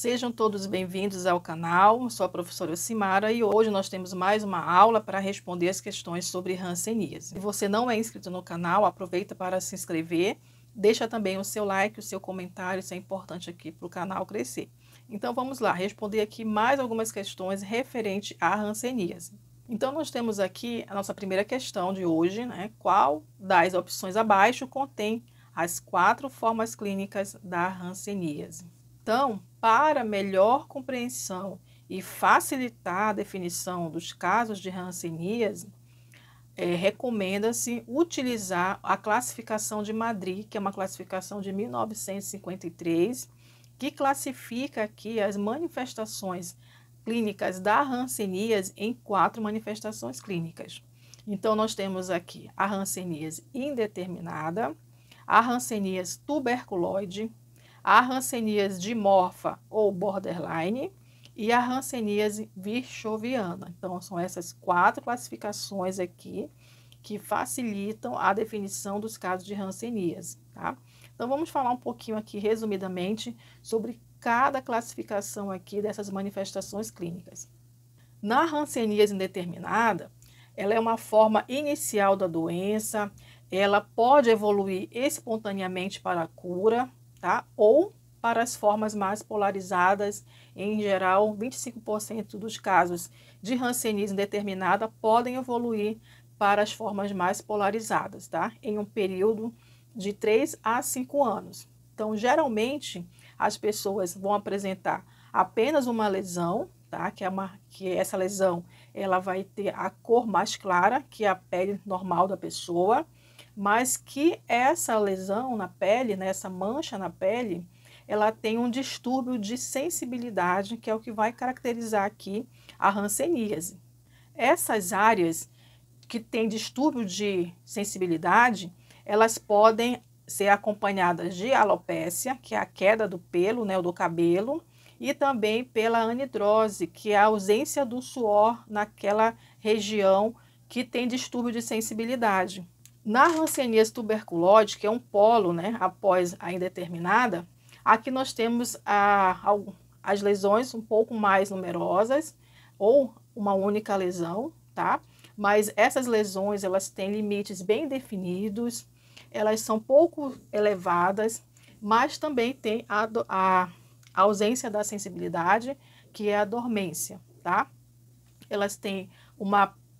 Sejam todos bem-vindos ao canal. Eu sou a professora Simara e hoje nós temos mais uma aula para responder as questões sobre hanseníase. Se você não é inscrito no canal, aproveita para se inscrever, deixa também o seu like, o seu comentário, isso é importante aqui para o canal crescer. Então vamos lá, responder aqui mais algumas questões referente à hanseníase. Então nós temos aqui a nossa primeira questão de hoje, né? Qual das opções abaixo contém as 4 formas clínicas da hanseníase? Então, para melhor compreensão e facilitar a definição dos casos de hanseníase, recomenda-se utilizar a classificação de Madrid, que é uma classificação de 1953, que classifica aqui as manifestações clínicas da hanseníase em 4 manifestações clínicas. Então, nós temos aqui a hanseníase indeterminada, a hanseníase tuberculoide, a hanseníase dimorfa ou borderline e a hanseníase virchoviana. Então, são essas 4 classificações aqui que facilitam a definição dos casos de hanseníase, tá? Então, vamos falar um pouquinho aqui, resumidamente, sobre cada classificação aqui dessas manifestações clínicas. Na hanseníase indeterminada, ela é uma forma inicial da doença, ela pode evoluir espontaneamente para a cura, tá? Ou para as formas mais polarizadas. Em geral, 25% dos casos de hanseníase indeterminada podem evoluir para as formas mais polarizadas, tá? Em um período de 3 a 5 anos. Então, geralmente, as pessoas vão apresentar apenas uma lesão, tá? Que essa lesão ela vai ter a cor mais clara que a pele normal da pessoa, mas que essa lesão na pele, né, essa mancha na pele, ela tem um distúrbio de sensibilidade, que é o que vai caracterizar aqui a hanseníase. Essas áreas que têm distúrbio de sensibilidade, elas podem ser acompanhadas de alopécia, que é a queda do pelo, né, do cabelo, e também pela anidrose, que é a ausência do suor naquela região que tem distúrbio de sensibilidade. Na hanseníase tuberculoide, que é um polo, né, após a indeterminada, aqui nós temos as lesões um pouco mais numerosas, ou uma única lesão, tá? Mas essas lesões, elas têm limites bem definidos, elas são pouco elevadas, mas também tem a ausência da sensibilidade, que é a dormência, tá? Elas têm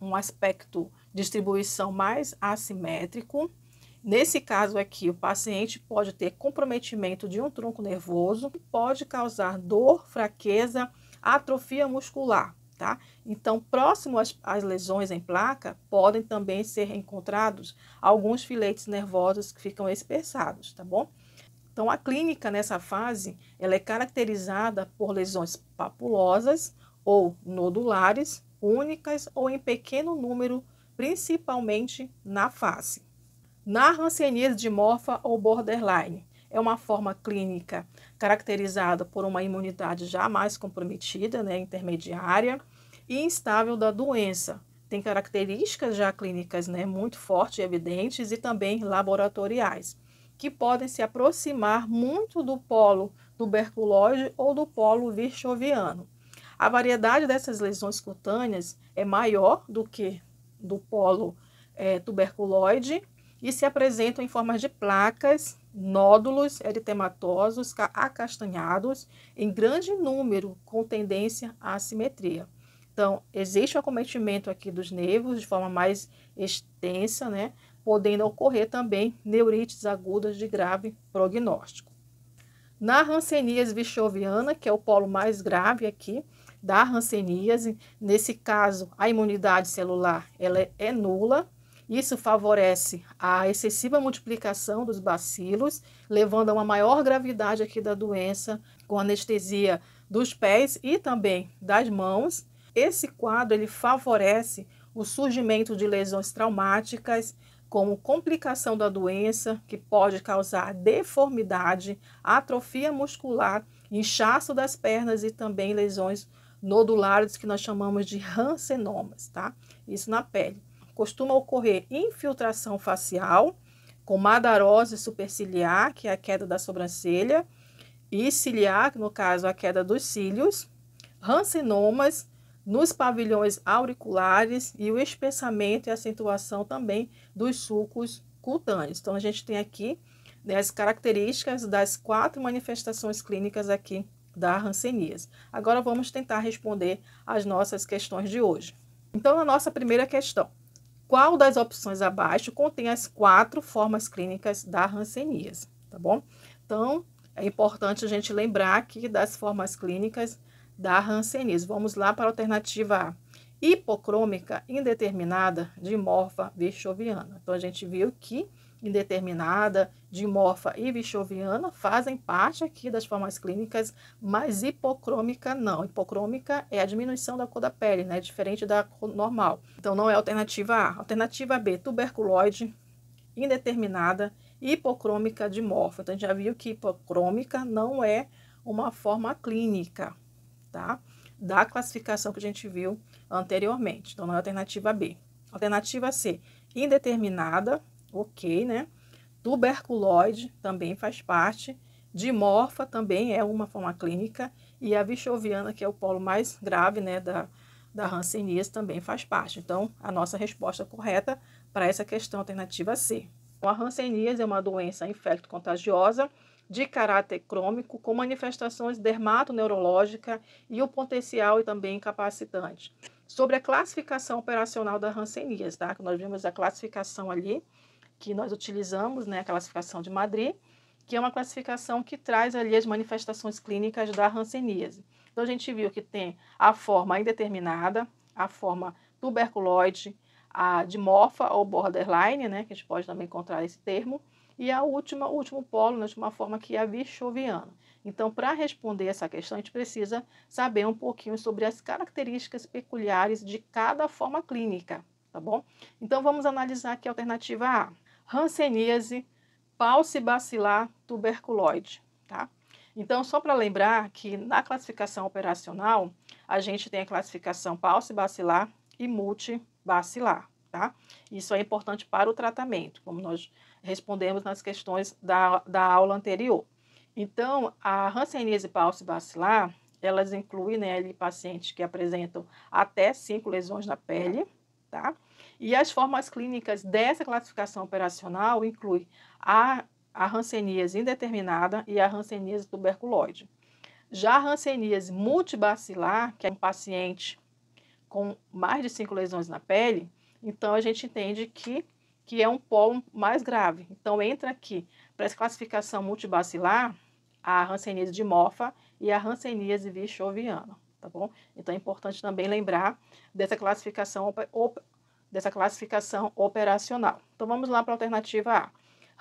um aspecto distribuição mais assimétrico. Nesse caso aqui, o paciente pode ter comprometimento de um tronco nervoso, que pode causar dor, fraqueza, atrofia muscular, tá? Então, próximo às lesões em placa, podem também ser encontrados alguns filetes nervosos que ficam espessados, tá bom? Então, a clínica nessa fase, ela é caracterizada por lesões papulosas ou nodulares, únicas ou em pequeno número, principalmente na face. Na hanseníase dimorfa ou borderline, é uma forma clínica caracterizada por uma imunidade já mais comprometida, né, intermediária, e instável da doença. Tem características já clínicas, né, muito fortes e evidentes e também laboratoriais, que podem se aproximar muito do polo tuberculoide ou do polo virchoviano. A variedade dessas lesões cutâneas é maior do que do polo tuberculoide e se apresentam em formas de placas, nódulos eritematosos acastanhados em grande número com tendência à assimetria. Então, existe o acometimento aqui dos nervos de forma mais extensa, né? Podendo ocorrer também neurites agudas de grave prognóstico. Na hanseníase virchoviana, que é o polo mais grave aqui da hanseníase, nesse caso a imunidade celular ela é nula. Isso favorece a excessiva multiplicação dos bacilos, levando a uma maior gravidade aqui da doença, com anestesia dos pés e também das mãos. Esse quadro ele favorece o surgimento de lesões traumáticas, como complicação da doença, que pode causar deformidade, atrofia muscular, inchaço das pernas e também lesões nodulares, que nós chamamos de hansenomas, tá? Isso na pele. Costuma ocorrer infiltração facial, com madarose superciliar, que é a queda da sobrancelha, e ciliar, no caso, a queda dos cílios, rancenomas nos pavilhões auriculares e o espessamento e acentuação também dos sulcos cutâneos. Então, a gente tem aqui, né, as características das 4 manifestações clínicas aqui da hanseníase. Agora, vamos tentar responder as nossas questões de hoje. Então, na nossa primeira questão, qual das opções abaixo contém as 4 formas clínicas da hanseníase, tá bom? Então, é importante a gente lembrar aqui das formas clínicas da hanseníase. Vamos lá para a alternativa A. Hipocrômica indeterminada, dimorfa, virchoviana. Então, a gente viu que indeterminada, dimorfa e virchoviana fazem parte aqui das formas clínicas, mas hipocrômica não. Hipocrômica é a diminuição da cor da pele, né? Diferente da cor normal. Então, não é a alternativa A. Alternativa B, tuberculose indeterminada, hipocrômica dimorfa. Então, a gente já viu que hipocrômica não é uma forma clínica, tá? Da classificação que a gente viu anteriormente. Então, não é a alternativa B. Alternativa C, indeterminada, ok, né? Tuberculose também faz parte. Dimorfa também é uma forma clínica. E a virchoviana, que é o polo mais grave, né, da hanseníase, também faz parte. Então, a nossa resposta correta para essa questão, alternativa C. A hanseníase é uma doença infecto-contagiosa de caráter crônico, com manifestações dermatoneurológicas e o potencial e também incapacitante. Sobre a classificação operacional da hanseníase, tá? Nós vimos a classificação ali, que nós utilizamos, né, a classificação de Madrid, que é uma classificação que traz ali as manifestações clínicas da hanseníase. Então, a gente viu que tem a forma indeterminada, a forma tuberculoide, a dimorfa ou borderline, né, que a gente pode também encontrar esse termo, e o último polo, né, de uma forma que é a virchoviana. Então, para responder essa questão, a gente precisa saber um pouquinho sobre as características peculiares de cada forma clínica, tá bom? Então, vamos analisar aqui a alternativa A. Hanseníase paucibacilar tuberculoide, tá? Então, só para lembrar que na classificação operacional, a gente tem a classificação paucibacilar e multibacilar, tá? Isso é importante para o tratamento, como nós respondemos nas questões da aula anterior. Então, a hanseníase paucibacilar, elas incluem, né, ali, pacientes que apresentam até 5 lesões na pele, tá? E as formas clínicas dessa classificação operacional incluem a hanseníase indeterminada e a hanseníase tuberculoide. Já a hanseníase multibacilar, que é um paciente com mais de 5 lesões na pele, então a gente entende que é um polo mais grave. Então entra aqui, para essa classificação multibacilar, a hanseníase dimorfa e a hanseníase virchoviana, tá bom? Então é importante também lembrar dessa classificação operacional. Então vamos lá para a alternativa A.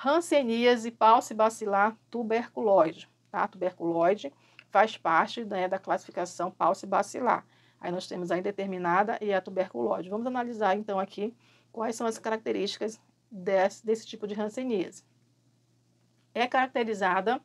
Hanseníase paucibacilar tuberculoide, tá? Tuberculoide faz parte, né, da classificação paucibacilar. Aí nós temos a indeterminada e a tuberculose. Vamos analisar então aqui quais são as características desse tipo de hanseníase. É caracterizada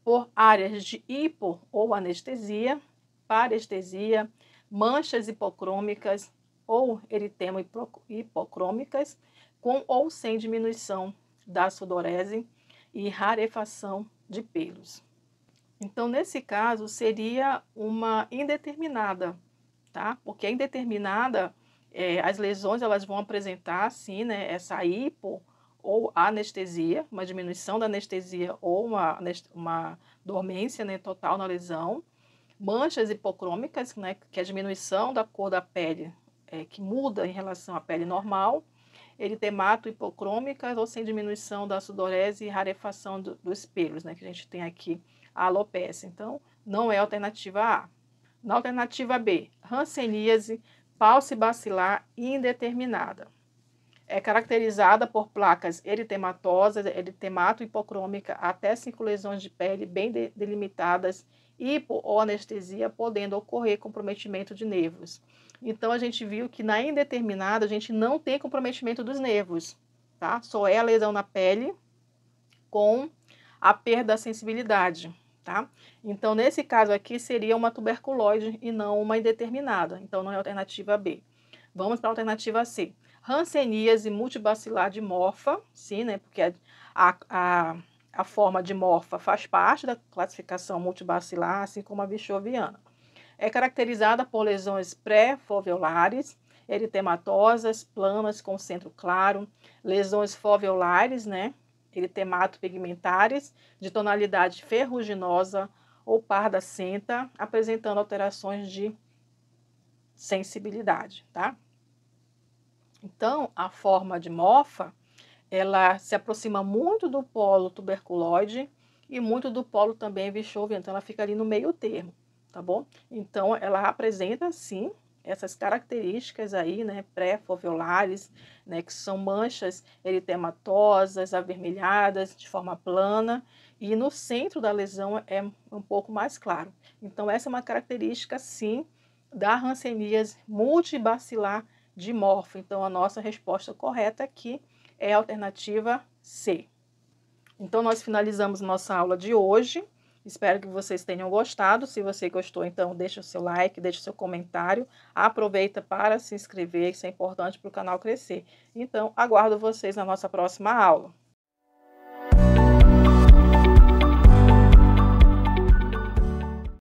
por áreas de hipo ou anestesia, parestesia, manchas hipocrômicas ou eritema hipocrômicas, com ou sem diminuição da sudorese e rarefação de pelos. Então, nesse caso, seria uma indeterminada, tá? Porque a indeterminada, as lesões elas vão apresentar, sim, né, essa hipo ou anestesia, uma diminuição da anestesia ou uma dormência, né, total na lesão. Manchas hipocrômicas, né, que é a diminuição da cor da pele, que muda em relação à pele normal. Eritemato hipocrômicas ou sem diminuição da sudorese e rarefação dos pelos, né, que a gente tem aqui a alopecia. Então, não é a alternativa A. Na alternativa B, hanseníase paucibacilar indeterminada. É caracterizada por placas eritematosas, eritemato hipocrômica, até 5 lesões de pele bem delimitadas, hipo ou anestesia, podendo ocorrer comprometimento de nervos. Então, a gente viu que na indeterminada, a gente não tem comprometimento dos nervos, tá? Só é a lesão na pele com a perda da sensibilidade, tá? Então, nesse caso aqui, seria uma tuberculose e não uma indeterminada. Então, não é a alternativa B. Vamos para a alternativa C. Hanseníase multibacilar dimorfa, sim, né? Porque a a forma dimorfa faz parte da classificação multibacilar, assim como a bichoviana. É caracterizada por lesões pré-foveolares, eritematosas, planas com centro claro, lesões foveolares, né, eritemato-pigmentares, de tonalidade ferruginosa ou pardacenta, apresentando alterações de sensibilidade, tá? Então, a forma dimorfa, ela se aproxima muito do polo tuberculoide e muito do polo também bichoviano, então ela fica ali no meio termo, tá bom? Então, ela apresenta, sim, essas características aí, né, pré-foveolares, né, que são manchas eritematosas, avermelhadas, de forma plana, e no centro da lesão é um pouco mais claro. Então, essa é uma característica, sim, da hanseníase multibacilar dimorfa. Então, a nossa resposta correta aqui é a alternativa C. Então, nós finalizamos nossa aula de hoje. Espero que vocês tenham gostado. Se você gostou, então deixa o seu like, deixa o seu comentário. Aproveita para se inscrever, isso é importante para o canal crescer. Então, aguardo vocês na nossa próxima aula.